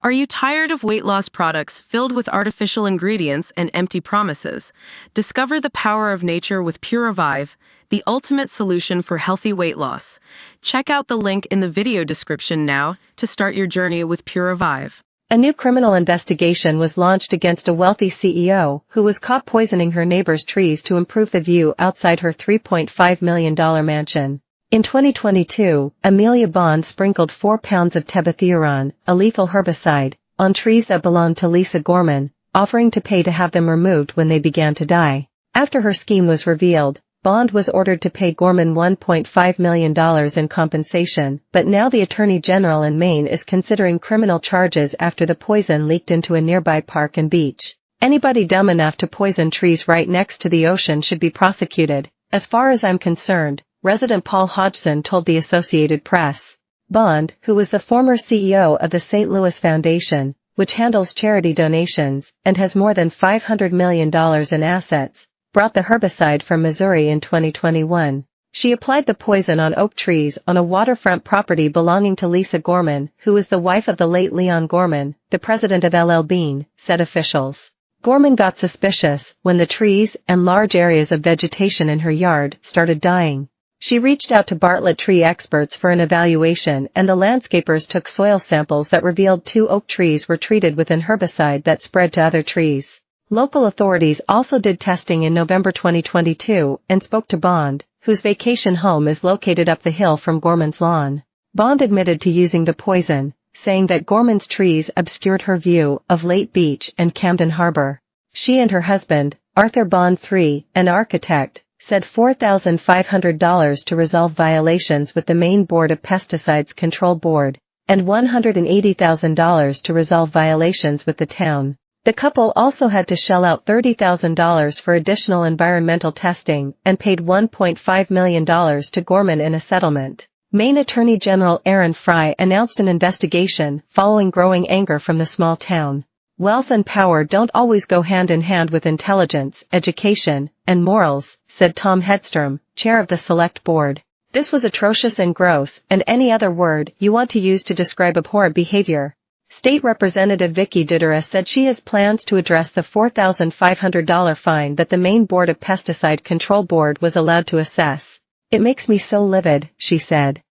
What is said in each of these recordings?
Are you tired of weight loss products filled with artificial ingredients and empty promises? Discover the power of nature with Pure Revive, the ultimate solution for healthy weight loss. Check out the link in the video description now to start your journey with Pure Revive. A new criminal investigation was launched against a wealthy CEO who was caught poisoning her neighbor's trees to improve the view outside her $3.5 million mansion. In 2022, Amelia Bond sprinkled 4 pounds of tebuthioron, a lethal herbicide, on trees that belonged to Lisa Gorman, offering to pay to have them removed when they began to die. After her scheme was revealed, Bond was ordered to pay Gorman $1.5 million in compensation, but now the Attorney General in Maine is considering criminal charges after the poison leaked into a nearby park and beach. Anybody dumb enough to poison trees right next to the ocean should be prosecuted. As far as I'm concerned, resident Paul Hodgson told the Associated Press. Bond, who was the former CEO of the St. Louis Foundation, which handles charity donations and has more than $500 million in assets, brought the herbicide from Missouri in 2021. She applied the poison on oak trees on a waterfront property belonging to Lisa Gorman, who was the wife of the late Leon Gorman, the president of LL Bean, said officials. Gorman got suspicious when the trees and large areas of vegetation in her yard started dying. She reached out to Bartlett tree experts for an evaluation, and the landscapers took soil samples that revealed 2 oak trees were treated with an herbicide that spread to other trees. Local authorities also did testing in November 2022 and spoke to Bond, whose vacation home is located up the hill from Gorman's lawn. Bond admitted to using the poison, saying that Gorman's trees obscured her view of Lake Beach and Camden Harbor. She and her husband, Arthur Bond III, an architect, said $4,500 to resolve violations with the Maine Board of Pesticides Control Board, and $180,000 to resolve violations with the town. The couple also had to shell out $30,000 for additional environmental testing and paid $1.5 million to Gorman in a settlement. Maine Attorney General Aaron Frey announced an investigation following growing anger from the small town. Wealth and power don't always go hand in hand with intelligence, education, and morals, said Tom Hedstrom, chair of the Select Board. This was atrocious and gross, and any other word you want to use to describe abhorrent behavior. State Representative Vicky Dudera said she has plans to address the $4,500 fine that the Maine Board of Pesticide Control Board was allowed to assess. It makes me so livid, she said.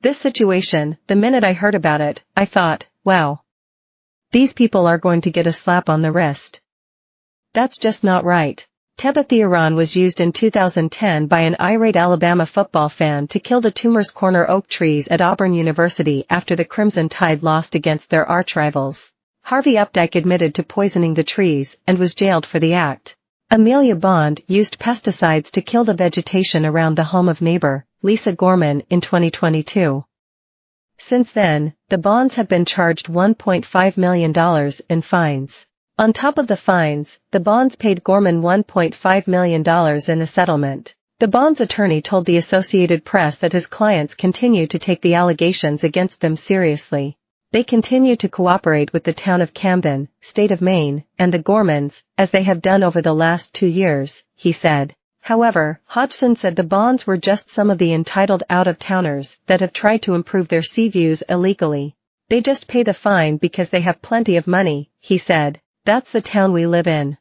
This situation, the minute I heard about it, I thought, wow. These people are going to get a slap on the wrist. That's just not right. Tebuthioron was used in 2010 by an irate Alabama football fan to kill the Tumors Corner oak trees at Auburn University after the Crimson Tide lost against their arch-rivals. Harvey Updike admitted to poisoning the trees and was jailed for the act. Amelia Bond used pesticides to kill the vegetation around the home of neighbor, Lisa Gorman, in 2022. Since then, the Bonds have been charged $1.5 million in fines. On top of the fines, the Bonds paid Gorman $1.5 million in the settlement. The Bonds' attorney told the Associated Press that his clients continue to take the allegations against them seriously. They continue to cooperate with the town of Camden, state of Maine, and the Gormans, as they have done over the last 2 years, he said. However, Hodgson said the Bonds were just some of the entitled out-of-towners that have tried to improve their sea views illegally. They just pay the fine because they have plenty of money, he said. That's the town we live in.